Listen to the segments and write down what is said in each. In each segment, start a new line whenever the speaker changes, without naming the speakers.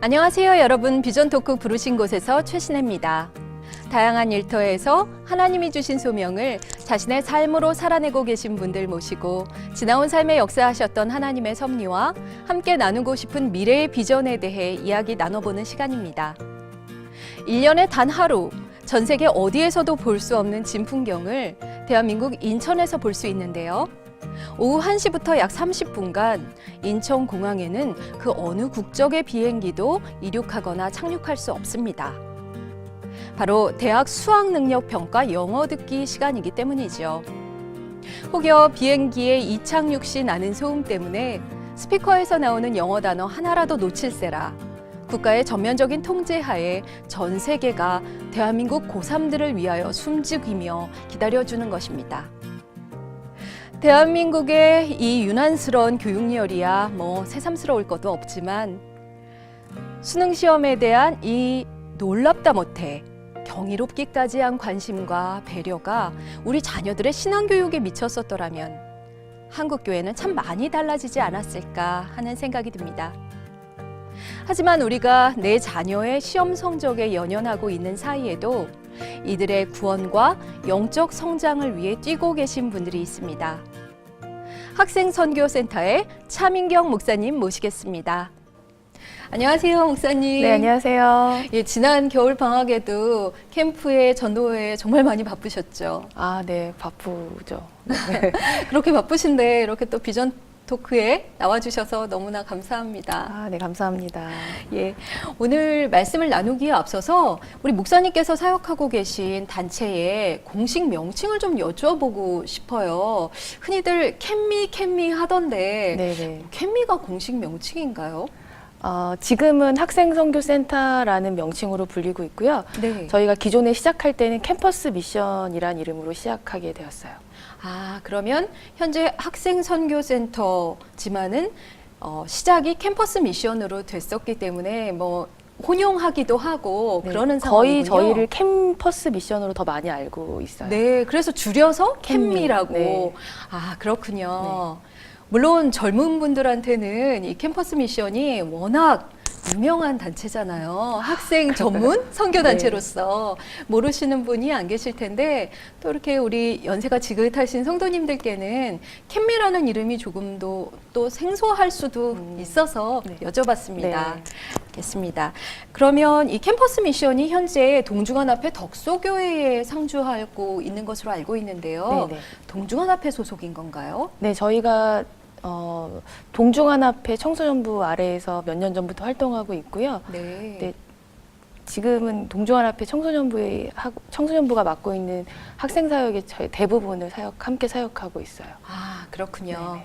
안녕하세요, 여러분. 비전 토크 부르신 곳에서 최신혜입니다. 다양한 일터에서 하나님이 주신 소명을 자신의 삶으로 살아내고 계신 분들 모시고 지나온 삶에 역사하셨던 하나님의 섭리와 함께 나누고 싶은 미래의 비전에 대해 이야기 나눠보는 시간입니다. 1년에 단 하루, 전 세계 어디에서도 볼 수 없는 진풍경을 대한민국 인천에서 볼 수 있는데요. 오후 1시부터 약 30분간 인천공항에는 그 어느 국적의 비행기도 이륙하거나 착륙할 수 없습니다. 바로 대학 수학능력평가 영어 듣기 시간이기 때문이죠. 혹여 비행기의 이착륙 시 나는 소음 때문에 스피커에서 나오는 영어 단어 하나라도 놓칠세라 국가의 전면적인 통제하에 전 세계가 대한민국 고3들을 위하여 숨죽이며 기다려주는 것입니다. 대한민국의 이 유난스러운 교육열이야 새삼스러울 것도 없지만 수능시험에 대한 이 놀랍다 못해 경이롭기까지 한 관심과 배려가 우리 자녀들의 신앙교육에 미쳤었더라면 한국교회는 참 많이 달라지지 않았을까 하는 생각이 듭니다. 하지만 우리가 내 자녀의 시험 성적에 연연하고 있는 사이에도 이들의 구원과 영적 성장을 위해 뛰고 계신 분들이 있습니다. 학생선교센터의 차민경 목사님 모시겠습니다. 안녕하세요, 목사님.
네, 안녕하세요.
예, 지난 겨울 방학에도 캠프에 전도회에 정말 많이 바쁘셨죠?
아, 네, 바쁘죠.
그렇게 바쁘신데 이렇게 또 비전 토크에 나와주셔서 너무나 감사합니다.
아, 네, 감사합니다.
예, 오늘 말씀을 나누기에 앞서서 우리 목사님께서 사역하고 계신 단체의 공식 명칭을 좀 여쭤보고 싶어요. 흔히들 캠미 하던데
네네.
캠미가 공식 명칭인가요?
지금은 학생선교센터라는 명칭으로 불리고 있고요.
네.
저희가 기존에 시작할 때는 캠퍼스 미션이란 이름으로 시작하게 되었어요.
아, 그러면 현재 학생선교센터지만은 시작이 캠퍼스 미션으로 됐었기 때문에 혼용하기도 하고
네,
그러는 상황이군요.
거의 저희를 캠퍼스 미션으로 더 많이 알고 있어요.
네, 그래서 줄여서
캠미.
캠미라고.
네.
아, 그렇군요. 물론 젊은 분들한테는 이 캠퍼스 미션이 워낙 유명한 단체잖아요. 학생 전문 선교단체로서 모르시는 분이 안 계실 텐데 또 이렇게 우리 연세가 지긋하신 성도님들께는 캠미라는 이름이 조금 또 생소할 수도 있어서 여쭤봤습니다.
네.
알겠습니다. 그러면 이 캠퍼스 미션이 현재 동중한앞회 덕소교회에 상주하고 있는 것으로 알고 있는데요.
네네.
동중한앞회 소속인 건가요?
네, 저희가 동중한앞회 청소년부 아래에서 몇 년 전부터 활동하고 있고요.
네.
네, 지금은 동중한앞회 청소년부가 맡고 있는 학생 사역의 저희 대부분을 함께 사역하고 있어요.
아, 그렇군요.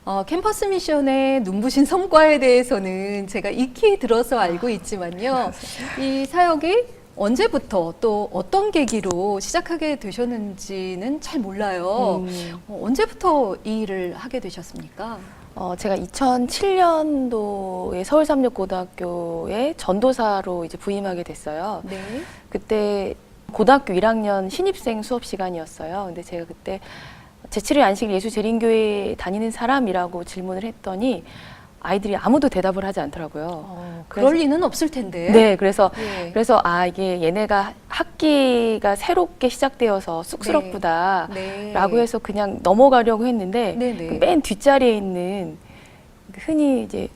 네네.
캠퍼스 미션의 눈부신 성과에 대해서는 제가 익히 들어서 알고 있지만요. 이 사역이 언제부터 또 어떤 계기로 시작하게 되셨는지는 잘 몰라요. 언제부터 이 일을 하게 되셨습니까?
제가 2007년도에 서울삼육고등학교에 전도사로 이제 부임하게 됐어요.
네.
그때 고등학교 1학년 신입생 수업 시간이었어요. 근데 제가 그때 제7일 안식 예수재림교회에 다니는 사람이라고 질문을 했더니 아이들이 아무도 대답을 하지 않더라고요.
그럴 리는 없을 텐데.
네, 그래서
예.
이게 얘네가 학기가 새롭게 시작되어서 쑥스럽구다라고
네.
해서 그냥 넘어가려고 했는데
네네.
그 맨 뒷자리에 있는 흔히 이제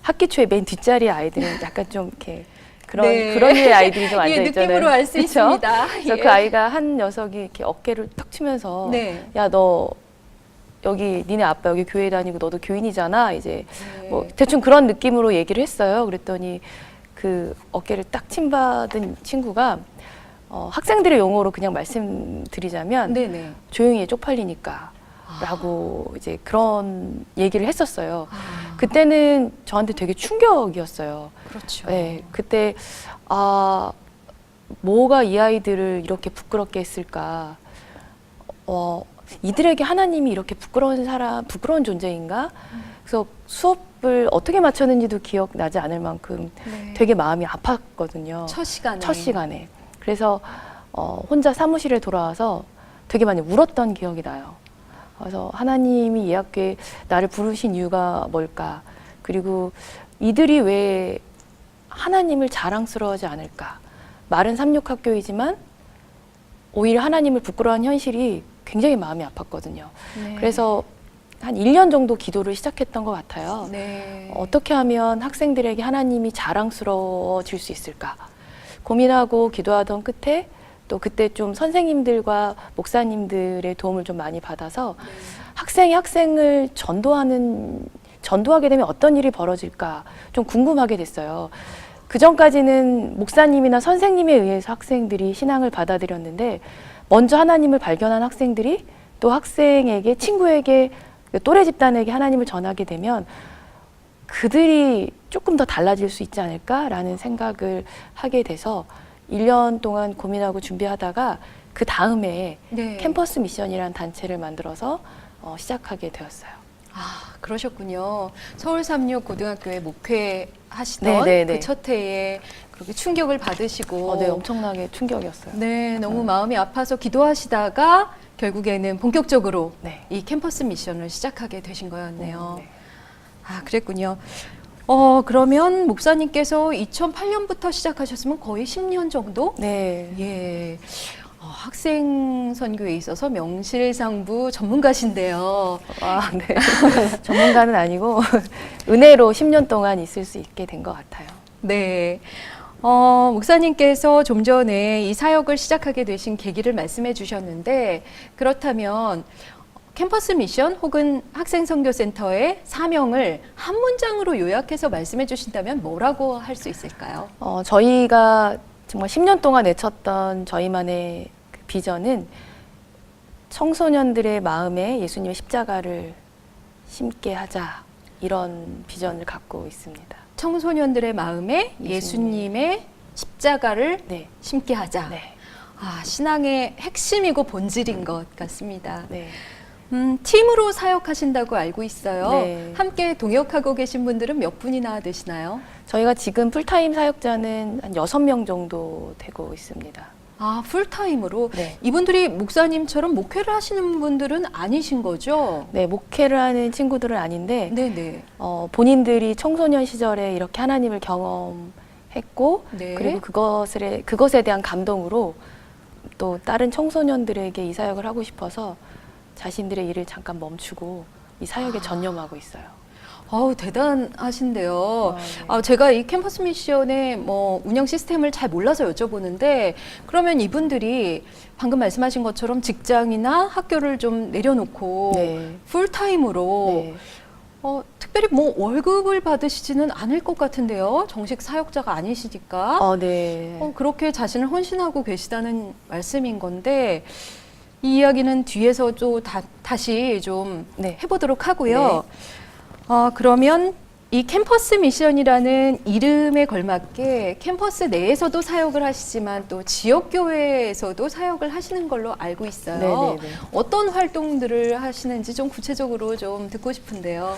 학기 초에 맨 뒷자리 아이들은 약간 좀 이렇게 그런 류의 아이들이 좀 앉아 있잖아요.
느낌으로 알 수 있습니다.
그래서
예.
그 아이가 한 녀석이 이렇게 어깨를 탁 치면서
네.
야, 너 여기 니네 아빠 여기 교회 다니고 너도 교인이잖아. 이제
네.
대충 그런 느낌으로 얘기를 했어요. 그랬더니 그 어깨를 딱 침받은 친구가 학생들의 용어로 그냥 말씀드리자면
네네.
조용히 해 쪽팔리니까 라고 이제 그런 얘기를 했었어요.
아,
그때는 저한테 되게 충격이었어요.
그렇죠.
네, 그때 뭐가 이 아이들을 이렇게 부끄럽게 했을까? 이들에게 하나님이 이렇게 부끄러운 존재인가? 그래서 수업을 어떻게 마쳤는지도 기억나지 않을 만큼
네.
되게 마음이 아팠거든요.
첫 시간에.
그래서 혼자 사무실에 돌아와서 되게 많이 울었던 기억이 나요. 그래서 하나님이 이 학교에 나를 부르신 이유가 뭘까? 그리고 이들이 왜 하나님을 자랑스러워하지 않을까. 말은 삼육학교이지만 오히려 하나님을 부끄러워하는 현실이 굉장히 마음이 아팠거든요.
네.
그래서 한 1년 정도 기도를 시작했던 것 같아요.
네.
어떻게 하면 학생들에게 하나님이 자랑스러워질 수 있을까 고민하고 기도하던 끝에 또 그때 좀 선생님들과 목사님들의 도움을 좀 많이 받아서 학생이 학생을 전도하게 되면 어떤 일이 벌어질까 좀 궁금하게 됐어요. 그 전까지는 목사님이나 선생님에 의해서 학생들이 신앙을 받아들였는데 먼저 하나님을 발견한 학생들이 또 학생에게, 친구에게, 또래 집단에게 하나님을 전하게 되면 그들이 조금 더 달라질 수 있지 않을까라는 생각을 하게 돼서 1년 동안 고민하고 준비하다가 그 다음에
네.
캠퍼스 미션이라는 단체를 만들어서 시작하게 되었어요.
아, 그러셨군요. 서울 삼육 고등학교에 목회하시던
네, 네,
그
네.
첫 해에 그렇게 충격을 받으시고
네, 엄청나게 충격이었어요.
네, 너무 마음이 아파서 기도하시다가 결국에는 본격적으로
네.
이 캠퍼스 미션을 시작하게 되신 거였네요.
네.
아, 그랬군요. 그러면 목사님께서 2008년부터 시작하셨으면 거의 10년 정도?
네.
예. 학생 선교에 있어서 명실상부 전문가신데요.
네. 전문가는 아니고 은혜로 10년 동안 있을 수 있게 된 것 같아요.
네. 목사님께서 좀 전에 이 사역을 시작하게 되신 계기를 말씀해 주셨는데, 그렇다면 캠퍼스 미션 혹은 학생 선교센터의 사명을 한 문장으로 요약해서 말씀해 주신다면 뭐라고 할 수 있을까요?
저희가 정말 10년 동안 내쳤던 저희만의 그 비전은 청소년들의 마음에 예수님의 십자가를 심게 하자, 이런 비전을 갖고 있습니다.
청소년들의 마음에 예수님의 십자가를
네.
심게 하자.
네.
아, 신앙의 핵심이고 본질인 것 같습니다.
네.
팀으로 사역하신다고 알고 있어요.
네.
함께 동역하고 계신 분들은 몇 분이나 되시나요?
저희가 지금 풀타임 사역자는 한 6명 정도 되고 있습니다.
아, 풀타임으로?
네.
이분들이 목사님처럼 목회를 하시는 분들은 아니신 거죠?
네, 목회를 하는 친구들은 아닌데
네네.
본인들이 청소년 시절에 이렇게 하나님을 경험했고
네.
그리고 그것에 대한 감동으로 또 다른 청소년들에게 이 사역을 하고 싶어서 자신들의 일을 잠깐 멈추고 이 사역에 전념하고 있어요.
아우, 대단하신데요.
네.
제가 이 캠퍼스 미션의 운영 시스템을 잘 몰라서 여쭤보는데, 그러면 이분들이 방금 말씀하신 것처럼 직장이나 학교를 좀 내려놓고
네.
풀타임으로
네.
특별히 월급을 받으시지는 않을 것 같은데요. 정식 사역자가 아니시니까.
네.
그렇게 자신을 헌신하고 계시다는 말씀인 건데, 이 이야기는 뒤에서 또 다시 좀
네.
해보도록 하고요. 그러면 이 캠퍼스 미션이라는 이름에 걸맞게 캠퍼스 내에서도 사역을 하시지만 또 지역교회에서도 사역을 하시는 걸로 알고 있어요.
네네네.
어떤 활동들을 하시는지 좀 구체적으로 좀 듣고 싶은데요.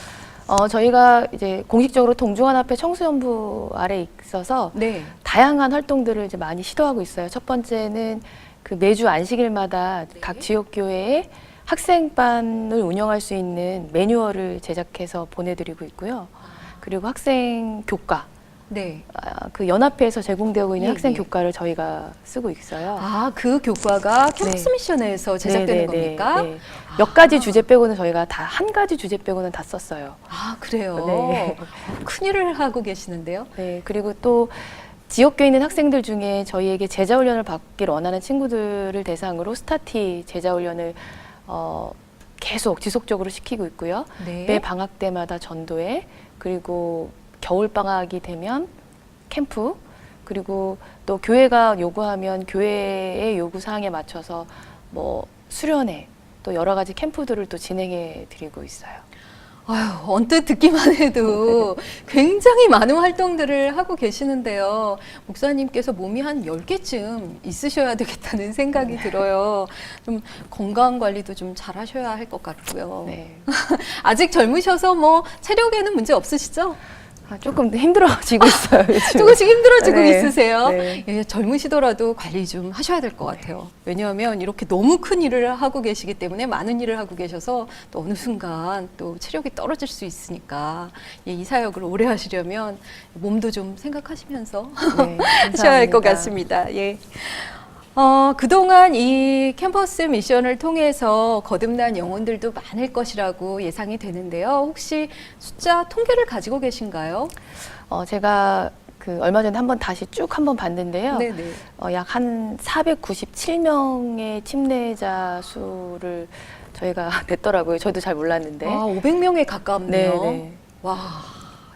저희가 이제 공식적으로 동중환합회 청소년부 아래 있어서
네.
다양한 활동들을 이제 많이 시도하고 있어요. 첫 번째는 그 매주 안식일마다 각 지역교회에 학생반을 운영할 수 있는 매뉴얼을 제작해서 보내드리고 있고요. 그리고 학생 교과,
네.
그 연합회에서 제공되고 있는
예,
학생
예.
교과를 저희가 쓰고 있어요.
그 교과가 캠퍼스
네.
미션에서 제작되는
네네네,
겁니까?
네. 몇 가지 주제 빼고는 저희가 다 한 가지 주제 빼고는 다 썼어요.
그래요.
네.
큰일을 하고 계시는데요.
네, 그리고 또 지역교에 있는 학생들 중에 저희에게 제자훈련을 받기를 원하는 친구들을 대상으로 스타티 제자훈련을 계속 지속적으로 시키고 있고요.
네.
매 방학 때마다 전도회, 그리고 겨울 방학이 되면 캠프, 그리고 또 교회가 요구하면 교회의 요구 사항에 맞춰서 수련회, 또 여러 가지 캠프들을 또 진행해 드리고 있어요.
언뜻 듣기만 해도 굉장히 많은 활동들을 하고 계시는데요. 목사님께서 몸이 한 10개쯤 있으셔야 되겠다는 생각이 들어요. 좀 건강 관리도 좀 잘 하셔야 할 것 같고요.
네.
아직 젊으셔서 체력에는 문제 없으시죠?
조금 힘들어지고 있어요. 요즘.
조금씩 힘들어지고
네.
있으세요?
네.
예, 젊으시더라도 관리 좀 하셔야 될 것 같아요. 왜냐하면 이렇게 너무 큰 일을 하고 계시기 때문에 많은 일을 하고 계셔서 또 어느 순간 또 체력이 떨어질 수 있으니까 예, 이 사역을 오래 하시려면 몸도 좀 생각하시면서
네,
하셔야 할 것
감사합니다.
같습니다. 예. 그동안 이 캠퍼스 미션을 통해서 거듭난 영혼들도 많을 것이라고 예상이 되는데요. 혹시 숫자 통계를 가지고 계신가요?
제가 그 얼마 전에 한번 다시 쭉 한번 봤는데요.
네네.
약 한 497명의 침례자 수를 저희가 냈더라고요. 저도 잘 몰랐는데.
500명에 가깝네요.
네.
와,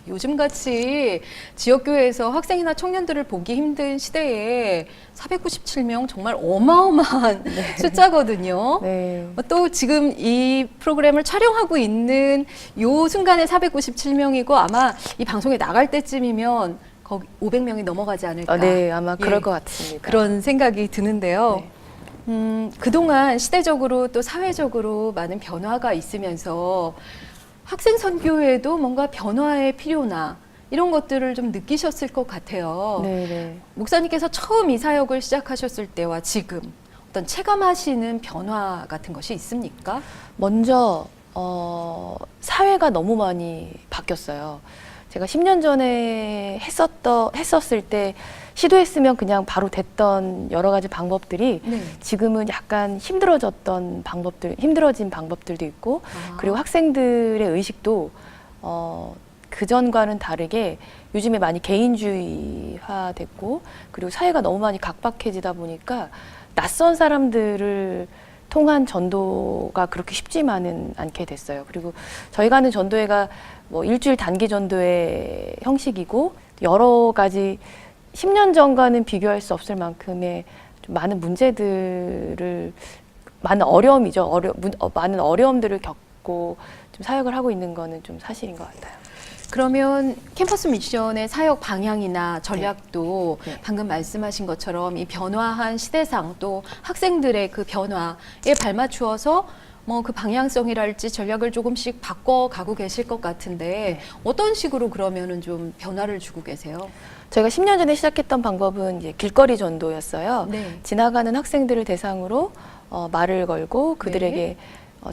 요즘같이 지역교회에서 학생이나 청년들을 보기 힘든 시대에 497명 정말 어마어마한 숫자거든요.
네.
또 지금 이 프로그램을 촬영하고 있는 요 순간에 497명이고 아마 이 방송에 나갈 때쯤이면 거기 500명이 넘어가지 않을까.
네, 아마 그럴
예,
것 같습니다.
그런 생각이 드는데요.
네.
그동안 시대적으로 또 사회적으로 많은 변화가 있으면서 학생 선교에도 뭔가 변화의 필요나 이런 것들을 좀 느끼셨을 것 같아요.
네, 네.
목사님께서 처음 이 사역을 시작하셨을 때와 지금 어떤 체감하시는 변화 같은 것이 있습니까?
먼저 사회가 너무 많이 바뀌었어요. 제가 10년 전에 했었을 때 시도했으면 그냥 바로 됐던 여러 가지 방법들이
네.
지금은 약간 힘들어진 방법들도 있고, 그리고 학생들의 의식도 그전과는 다르게 요즘에 많이 개인주의화됐고, 그리고 사회가 너무 많이 각박해지다 보니까 낯선 사람들을 통한 전도가 그렇게 쉽지만은 않게 됐어요. 그리고 저희가 하는 전도회가 뭐 일주일 단기 전도회 형식이고, 여러 가지 10년 전과는 비교할 수 없을 만큼의 좀 많은 문제들을, 많은 어려움이죠. 많은 어려움들을 겪고 좀 사역을 하고 있는 거는 좀 사실인 것 같아요.
그러면 캠퍼스 미션의 사역 방향이나 전략도
네.
방금 말씀하신 것처럼 이 변화한 시대상 또 학생들의 그 변화에 발맞추어서 뭐 그 방향성이랄지 전략을 조금씩 바꿔가고 계실 것 같은데
네.
어떤 식으로 그러면은 좀 변화를 주고 계세요?
저희가 10년 전에 시작했던 방법은 이제 길거리 전도였어요.
네.
지나가는 학생들을 대상으로 말을 걸고 그들에게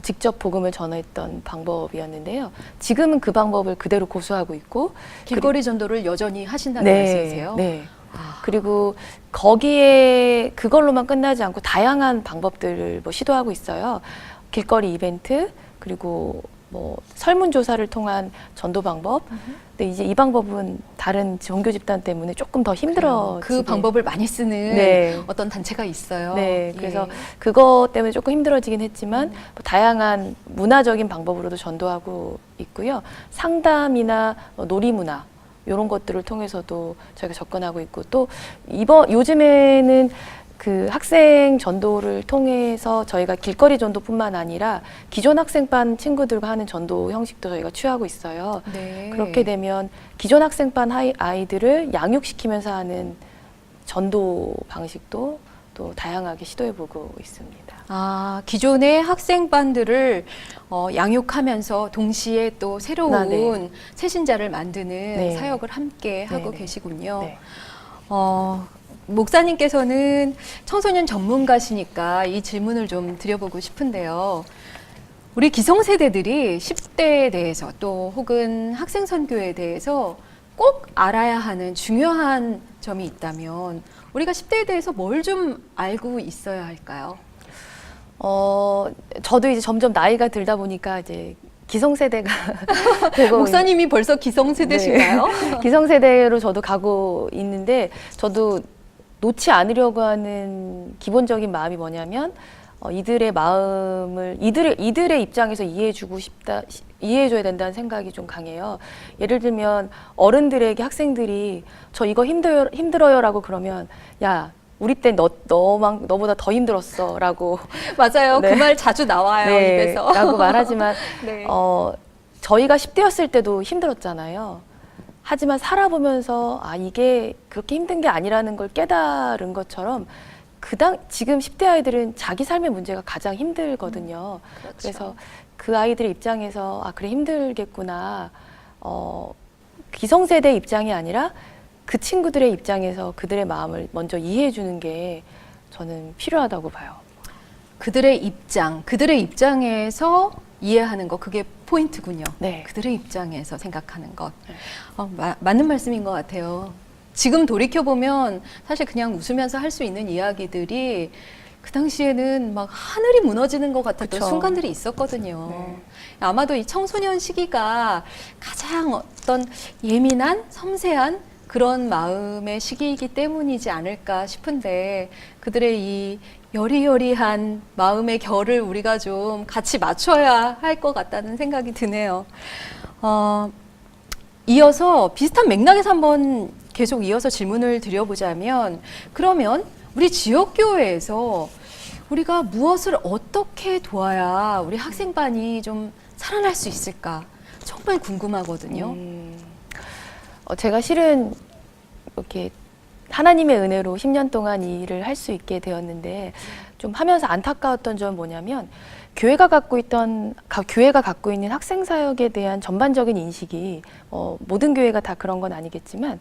직접 복음을 전했던 방법이었는데요. 지금은 그 방법을 그대로 고수하고 있고,
길거리 전도를 여전히 하신다는 말씀이세요?
네. 그리고 거기에 그걸로만 끝나지 않고 다양한 방법들을 뭐 시도하고 있어요. 길거리 이벤트, 그리고 뭐 설문조사를 통한 전도 방법. 근데 이제 이 방법은 다른 종교 집단 때문에 조금 더 힘들어.
그 방법을 많이 쓰는
네.
어떤 단체가 있어요.
네,
예.
그래서 그거 때문에 조금 힘들어지긴 했지만 뭐 다양한 문화적인 방법으로도 전도하고 있고요. 상담이나 놀이문화 이런 것들을 통해서도 저희가 접근하고 있고, 또 요즘에는 그 학생 전도를 통해서 저희가 길거리 전도뿐만 아니라 기존 학생반 친구들과 하는 전도 형식도 저희가 취하고 있어요.
네.
그렇게 되면 기존 학생반 아이들을 양육시키면서 하는 전도 방식도 또 다양하게 시도해보고 있습니다.
기존의 학생반들을 양육하면서 동시에 또 새로운
네.
새신자를 만드는
네.
사역을 함께 하고
네.
계시군요.
네.
목사님께서는 청소년 전문가시니까 이 질문을 좀 드려보고 싶은데요. 우리 기성세대들이 10대에 대해서 또 혹은 학생 선교에 대해서 꼭 알아야 하는 중요한 점이 있다면 우리가 10대에 대해서 뭘 좀 알고 있어야 할까요?
저도 이제 점점 나이가 들다 보니까 이제 기성세대가 되고
목사님이 벌써 기성세대신가요?
네. 기성세대로 저도 가고 있는데, 저도 놓지 않으려고 하는 기본적인 마음이 뭐냐면 이들의 마음을 이들의 입장에서 이해해줘야 된다는 생각이 좀 강해요. 예를 들면 어른들에게 학생들이 저 이거 힘들어요라고 그러면, 야, 우리 때 너보다 더 힘들었어라고.
맞아요.
네.
그 말 자주 나와요,
네,
입에서.
라고 말하지만
네.
저희가 10대였을 때도 힘들었잖아요. 하지만 살아보면서 이게 그렇게 힘든 게 아니라는 걸 깨달은 것처럼 지금 10대 아이들은 자기 삶의 문제가 가장 힘들거든요.
그렇죠.
그래서 그 아이들의 입장에서 그래 힘들겠구나. 기성세대 입장이 아니라 그 친구들의 입장에서 그들의 마음을 먼저 이해해 주는 게 저는 필요하다고 봐요.
그들의 입장에서 이해하는 것, 그게 포인트군요.
네.
그들의 입장에서 생각하는 것.
네.
맞는 말씀인 것 같아요. 지금 돌이켜보면 사실 그냥 웃으면서 할 수 있는 이야기들이 그 당시에는 막 하늘이 무너지는 것 같았던
그쵸.
순간들이 있었거든요.
네.
아마도 이 청소년 시기가 가장 어떤 예민한, 섬세한 그런 마음의 시기이기 때문이지 않을까 싶은데 그들의 이 여리여리한 마음의 결을 우리가 좀 같이 맞춰야 할 것 같다는 생각이 드네요. 이어서 비슷한 맥락에서 한번 계속 이어서 질문을 드려보자면 그러면 우리 지역교회에서 우리가 무엇을 어떻게 도와야 우리 학생반이 좀 살아날 수 있을까 정말 궁금하거든요.
제가 실은 이렇게 하나님의 은혜로 10년 동안 이 일을 할 수 있게 되었는데 좀 하면서 안타까웠던 점은 뭐냐면 교회가 갖고 있는 학생 사역에 대한 전반적인 인식이 모든 교회가 다 그런 건 아니겠지만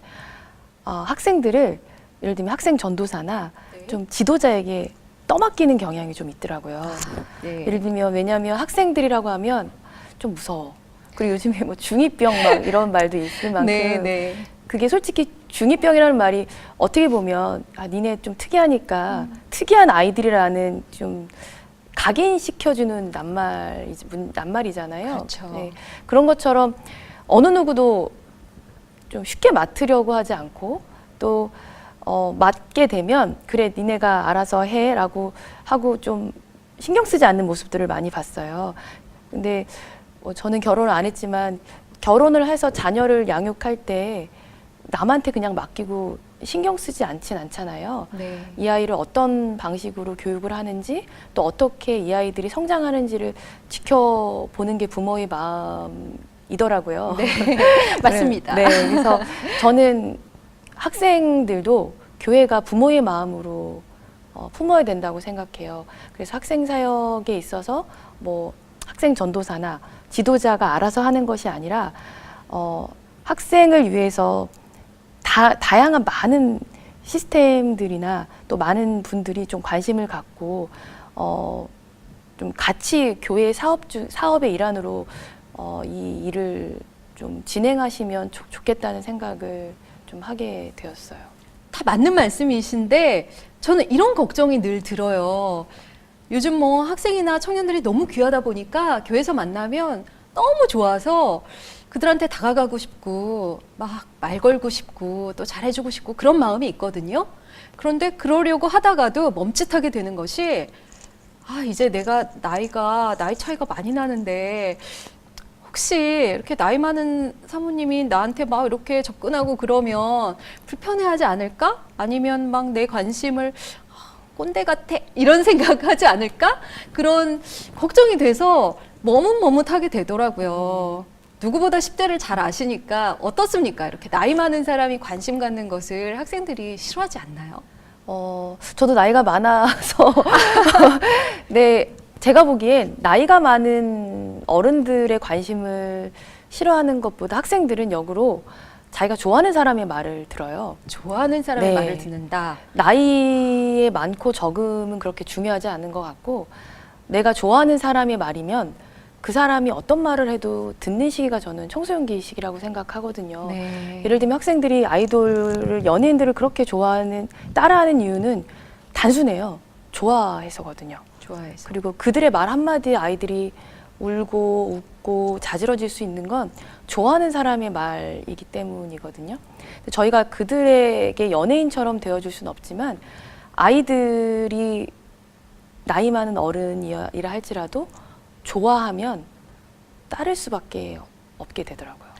학생들을 예를 들면 학생 전도사나
네.
좀 지도자에게 떠맡기는 경향이 좀 있더라고요.
네.
예를 들면 왜냐하면 학생들이라고 하면 좀 무서워. 그리고 요즘에 뭐 중2병 막 이런 말도 있을 만큼
네, 네.
그게 솔직히 중2병이라는 말이 어떻게 보면 니네 좀 특이하니까 특이한 아이들이라는 좀 각인시켜주는 낱말이잖아요.
그렇죠.
네. 그런 것처럼 어느 누구도 좀 쉽게 맡으려고 하지 않고 또 맡게 되면 그래 니네가 알아서 해라고 하고 좀 신경 쓰지 않는 모습들을 많이 봤어요. 근데 저는 결혼을 안 했지만 결혼을 해서 자녀를 양육할 때 남한테 그냥 맡기고 신경 쓰지 않잖아요.
네.
이 아이를 어떤 방식으로 교육을 하는지 또 어떻게 이 아이들이 성장하는지를 지켜보는 게 부모의 마음이더라고요.
네. 맞습니다.
네, 그래서 저는 학생들도 교회가 부모의 마음으로 품어야 된다고 생각해요. 그래서 학생 사역에 있어서 뭐 학생 전도사나 지도자가 알아서 하는 것이 아니라 학생을 위해서 다양한 많은 시스템들이나 또 많은 분들이 좀 관심을 갖고 좀 같이 교회 사업의 일환으로 이 일을 좀 진행하시면 좋겠다는 생각을 좀 하게 되었어요.
다 맞는 말씀이신데 저는 이런 걱정이 늘 들어요. 요즘 뭐 학생이나 청년들이 너무 귀하다 보니까 교회에서 만나면 너무 좋아서 그들한테 다가가고 싶고 막 말 걸고 싶고 또 잘해주고 싶고 그런 마음이 있거든요. 그런데 그러려고 하다가도 멈칫하게 되는 것이 이제 내가 나이 차이가 많이 나는데 혹시 이렇게 나이 많은 사모님이 나한테 막 이렇게 접근하고 그러면 불편해하지 않을까? 아니면 막 내 관심을 꼰대 같아 이런 생각하지 않을까? 그런 걱정이 돼서 머뭇머뭇하게 되더라고요. 누구보다 10대를 잘 아시니까 어떻습니까? 이렇게 나이 많은 사람이 관심 갖는 것을 학생들이 싫어하지 않나요?
저도 나이가 많아서 네, 제가 보기엔 나이가 많은 어른들의 관심을 싫어하는 것보다 학생들은 역으로 자기가 좋아하는 사람의 말을 들어요.
좋아하는 사람의
네.
말을 듣는다.
나이에 많고 적음은 그렇게 중요하지 않은 것 같고 내가 좋아하는 사람의 말이면 그 사람이 어떤 말을 해도 듣는 시기가 저는 청소년기 시기라고 생각하거든요.
네.
예를 들면 학생들이 연예인들을 그렇게 따라하는 이유는 단순해요. 좋아해서거든요.
좋아해서.
그리고 그들의 말 한마디에 아이들이 울고 웃고 자지러질 수 있는 건 좋아하는 사람의 말이기 때문이거든요. 저희가 그들에게 연예인처럼 되어줄 수는 없지만 아이들이 나이 많은 어른이라 할지라도 좋아하면 따를 수밖에 없게 되더라고요.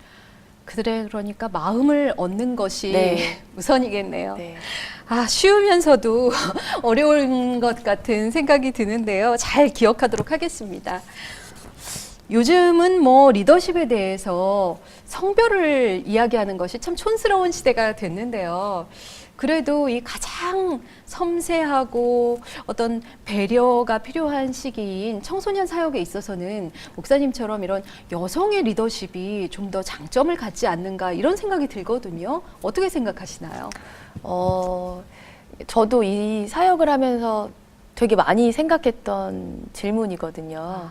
그들의 그러니까 마음을 얻는 것이
네.
우선이겠네요.
네.
쉬우면서도 어려운 것 같은 생각이 드는데요. 잘 기억하도록 하겠습니다. 요즘은 뭐 리더십에 대해서 성별을 이야기하는 것이 참 촌스러운 시대가 됐는데요. 그래도 이 가장 섬세하고 어떤 배려가 필요한 시기인 청소년 사역에 있어서는 목사님처럼 이런 여성의 리더십이 좀 더 장점을 갖지 않는가 이런 생각이 들거든요. 어떻게 생각하시나요?
저도 이 사역을 하면서 되게 많이 생각했던 질문이거든요.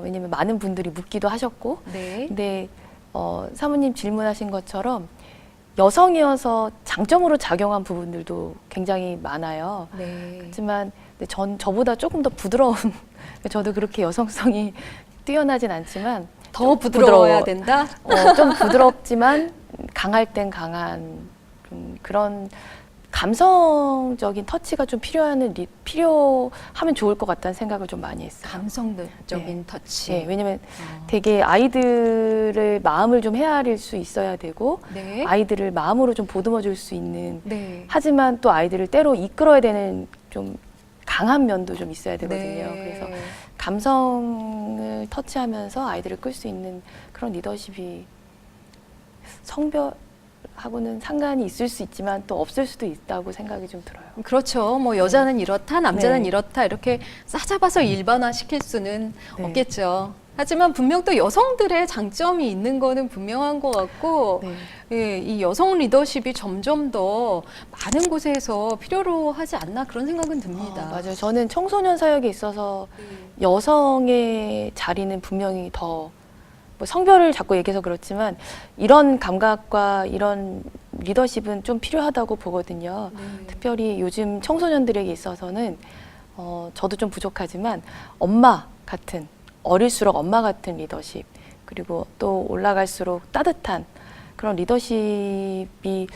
왜냐면 많은 분들이 묻기도 하셨고,
네.
근데 사모님 질문하신 것처럼 여성이어서 장점으로 작용한 부분들도 굉장히 많아요.
네.
하지만 저보다 조금 더 부드러운, 저도 그렇게 여성성이 뛰어나진 않지만
더 부드러워야
부드러워.
된다?
좀 부드럽지만 강할 땐 강한 좀 그런 감성적인 터치가 좀 필요하면 좋을 것 같다는 생각을 좀 많이 했어요.
감성적인 터치.
네, 왜냐면 되게 아이들의 마음을 좀 헤아릴 수 있어야 되고
네.
아이들을 마음으로 좀 보듬어 줄 수 있는
네.
하지만 또 아이들을 때로 이끌어야 되는 좀 강한 면도 좀 있어야 되거든요.
네.
그래서 감성을 터치하면서 아이들을 끌 수 있는 그런 리더십이 성별하고는 상관이 있을 수 있지만 또 없을 수도 있다고 생각이 좀 들어요.
그렇죠. 뭐 여자는 이렇다, 남자는
네.
이렇다 이렇게 싸잡아서 일반화시킬 수는
네.
없겠죠. 하지만 분명 또 여성들의 장점이 있는 거는 분명한 것 같고
네.
예, 이 여성 리더십이 점점 더 많은 곳에서 필요로 하지 않나 그런 생각은 듭니다.
맞아요. 저는 청소년 사역에 있어서 여성의 자리는 분명히 더 뭐 성별을 자꾸 얘기해서 그렇지만 이런 감각과 이런 리더십은 좀 필요하다고 보거든요.
네.
특별히 요즘 청소년들에게 있어서는 저도 좀 부족하지만 엄마 같은 어릴수록 엄마 같은 리더십 그리고 또 올라갈수록 따뜻한 그런 리더십이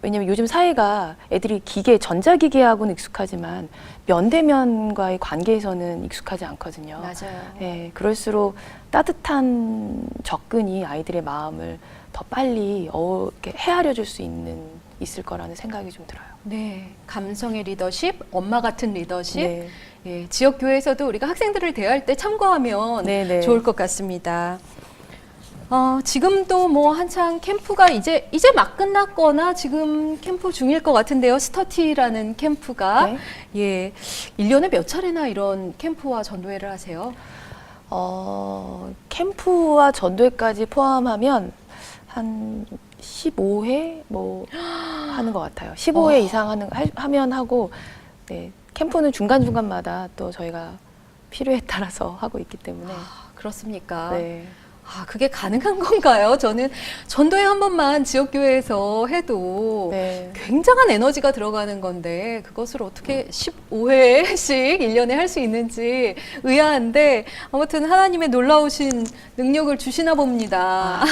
왜냐면 요즘 사회가 애들이 전자기기하고는 익숙하지만 면대면과의 관계에서는 익숙하지 않거든요.
맞아요.
네, 그럴수록 따뜻한 접근이 아이들의 마음을 더 빨리 이렇게 헤아려 줄 수 있을 거라는 생각이 좀 들어요.
네, 감성의 리더십, 엄마 같은 리더십.
네.
예, 지역 교회에서도 우리가 학생들을 대할 때 참고하면
네네.
좋을 것 같습니다. 지금도 뭐 한창 캠프가 이제 막 끝났거나 지금 캠프 중일 것 같은데요. 스터티라는 캠프가
네.
예, 1년에 몇 차례나 이런 캠프와 전도회를 하세요?
캠프와 전도회까지 포함하면 한 15회 뭐 하는 것 같아요. 15회 이상 하면 하고 네, 캠프는 중간중간마다 또 저희가 필요에 따라서 하고 있기 때문에
그렇습니까?
네.
그게 가능한 건가요? 저는 전도회 한 번만 지역교회에서 해도
네.
굉장한 에너지가 들어가는 건데 그것을 어떻게 15회씩 1년에 할 수 있는지 의아한데 아무튼 하나님의 놀라우신 능력을 주시나 봅니다.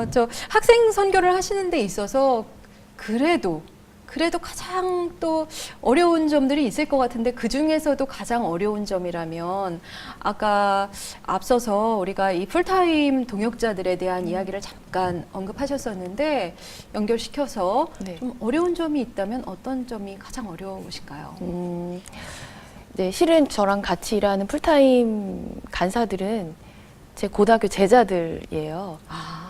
저 학생 선교를 하시는 데 있어서 그래도 가장 또 어려운 점들이 있을 것 같은데 그 중에서도 가장 어려운 점이라면 아까 앞서서 우리가 이 풀타임 동역자들에 대한 이야기를 잠깐 언급하셨었는데 연결시켜서
네.
좀 어려운 점이 있다면 어떤 점이 가장 어려우신가요?
네, 실은 저랑 같이 일하는 풀타임 간사들은 제 고등학교 제자들이에요.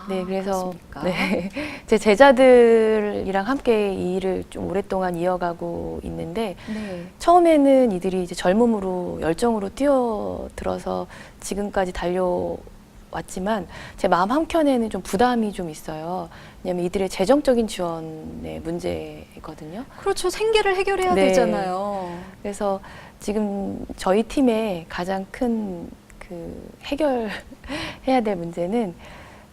네, 그래서
그렇습니까?
네, 제 제자들이랑 함께 이 일을 좀 오랫동안 이어가고 있는데
네.
처음에는 이들이 이제 젊음으로 열정으로 뛰어들어서 지금까지 달려왔지만 제 마음 한켠에는 좀 부담이 좀 있어요. 왜냐하면 이들의 재정적인 지원의 문제거든요.
그렇죠. 생계를 해결해야
네.
되잖아요.
그래서 지금 저희 팀의 가장 큰 해결해야 될 문제는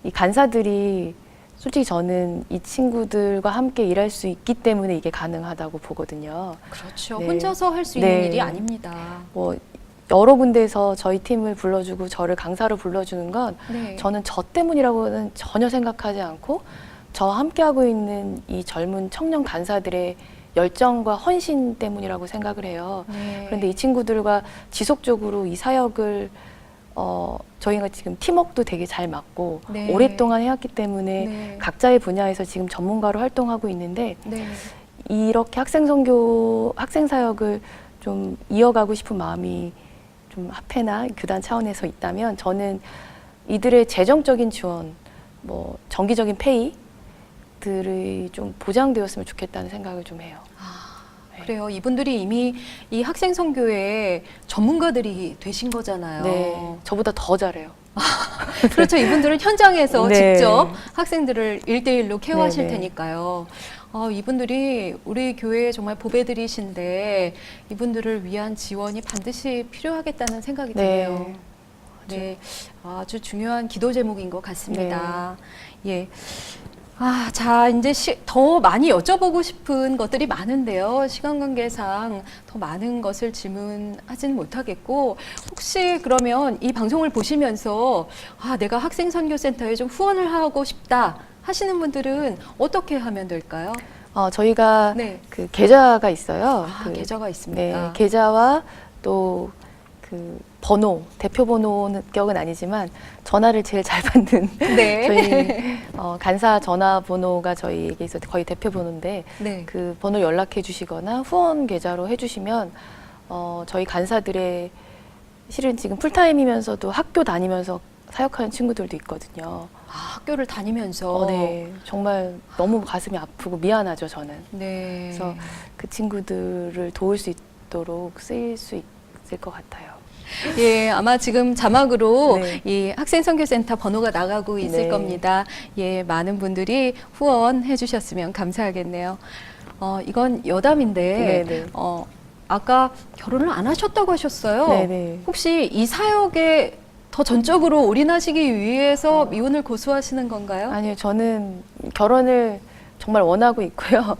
이 간사들이 솔직히 저는 이 친구들과 함께 일할 수 있기 때문에 이게 가능하다고 보거든요.
그렇죠.
네.
혼자서 할 수 있는
네.
일이 아닙니다.
뭐 여러 군데서 저희 팀을 불러주고 저를 강사로 불러주는 건
네.
저는 저 때문이라고는 전혀 생각하지 않고 저와 함께하고 있는 이 젊은 청년 간사들의 열정과 헌신 때문이라고 생각을 해요.
네.
그런데 이 친구들과 지속적으로 이 사역을 저희가 지금 팀워크도 되게 잘 맞고
네.
오랫동안 해왔기 때문에
네.
각자의 분야에서 지금 전문가로 활동하고 있는데
네.
이렇게 학생 사역을 좀 이어가고 싶은 마음이 좀 합회나 교단 차원에서 있다면 저는 이들의 재정적인 지원, 뭐 정기적인 페이들이 좀 보장되었으면 좋겠다는 생각을 좀 해요. 네.
그래요. 이분들이 이미 이 학생 선교의 전문가들이 되신 거잖아요.
네, 저보다 더 잘해요.
그렇죠. 이분들은 현장에서
네.
직접 학생들을 1대1로 케어하실
네, 네.
테니까요. 이분들이 우리 교회의 정말 보배들이신데 이분들을 위한 지원이 반드시 필요하겠다는 생각이 드네요. 네, 아주 중요한 기도 제목인 것 같습니다. 예. 자, 이제 더 많이 여쭤보고 싶은 것들이 많은데요. 시간 관계상 더 많은 것을 질문하지는 못하겠고, 혹시 그러면 이 방송을 보시면서, 내가 학생선교센터에 좀 후원을 하고 싶다 하시는 분들은 어떻게 하면 될까요?
저희가
네.
그 계좌가 있어요.
계좌가 있습니다.
네, 계좌와 또 그 번호, 대표 번호는 격은 아니지만 전화를 제일 잘 받는
네.
저희 간사 전화번호가 저희에게 있어 거의 대표 번호인데
네.
그 번호 연락해 주시거나 후원 계좌로 해주시면 저희 간사들의 실은 지금 풀타임이면서도 학교 다니면서 사역하는 친구들도 있거든요.
학교를 다니면서.
네, 정말 너무 가슴이 아프고 미안하죠, 저는.
네.
그래서 그 친구들을 도울 수 있도록 쓰일 수 있을 것 같아요.
예, 아마 지금 자막으로
네.
이 학생선교센터 번호가 나가고 있을
네.
겁니다. 예, 많은 분들이 후원해 주셨으면 감사하겠네요. 이건 여담인데,
네, 네.
아까 결혼을 안 하셨다고 하셨어요.
네, 네.
혹시 이 사역에 더 전적으로 올인하시기 위해서 미혼을 고수하시는 건가요?
아니요, 저는 결혼을 정말 원하고 있고요.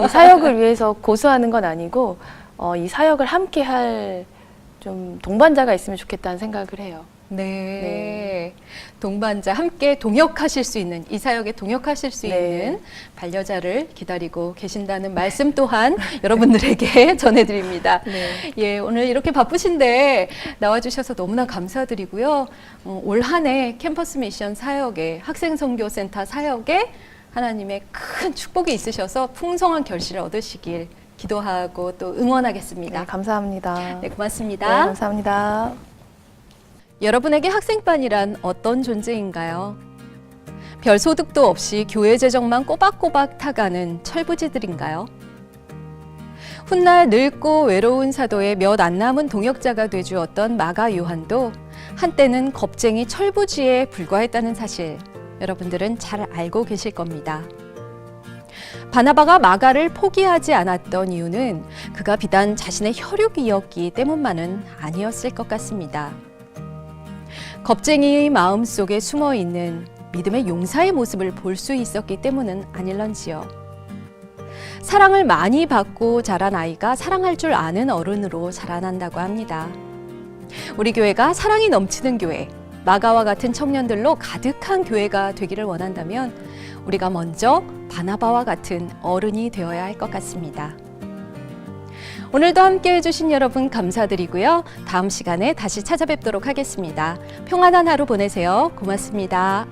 이 사역을 위해서 고수하는 건 아니고 이 사역을 함께 할 좀 동반자가 있으면 좋겠다는 생각을 해요.
네. 동반자 함께 동역하실 수 있는 이 사역에 동역하실 수
네.
있는 반려자를 기다리고 계신다는 말씀 또한 여러분들에게 전해드립니다.
네.
예, 오늘 이렇게 바쁘신데 나와주셔서 너무나 감사드리고요. 올 한 해 캠퍼스 미션 사역에 학생선교센터 사역에 하나님의 큰 축복이 있으셔서 풍성한 결실을 얻으시길 기도하고 또 응원하겠습니다.
네, 감사합니다.
네,
네,
고맙습니다.
감사합니다.
여러분에게 학생반이란 어떤 존재인가요? 별 소득도 없이 교회 재정만 꼬박꼬박 타가는 철부지들인가요? 훗날 늙고 외로운 사도의 몇 안 남은 동역자가 되주었던 마가 요한도 한때는 겁쟁이 철부지에 불과했다는 사실 여러분들은 잘 알고 계실 겁니다. 바나바가 마가를 포기하지 않았던 이유는 그가 비단 자신의 혈육이었기 때문만은 아니었을 것 같습니다. 겁쟁이의 마음 속에 숨어 있는 믿음의 용사의 모습을 볼 수 있었기 때문은 아닐런지요. 사랑을 많이 받고 자란 아이가 사랑할 줄 아는 어른으로 자라난다고 합니다. 우리 교회가 사랑이 넘치는 교회, 마가와 같은 청년들로 가득한 교회가 되기를 원한다면 우리가 먼저 바나바와 같은 어른이 되어야 할 것 같습니다. 오늘도 함께 해주신 여러분 감사드리고요. 다음 시간에 다시 찾아뵙도록 하겠습니다. 평안한 하루 보내세요. 고맙습니다.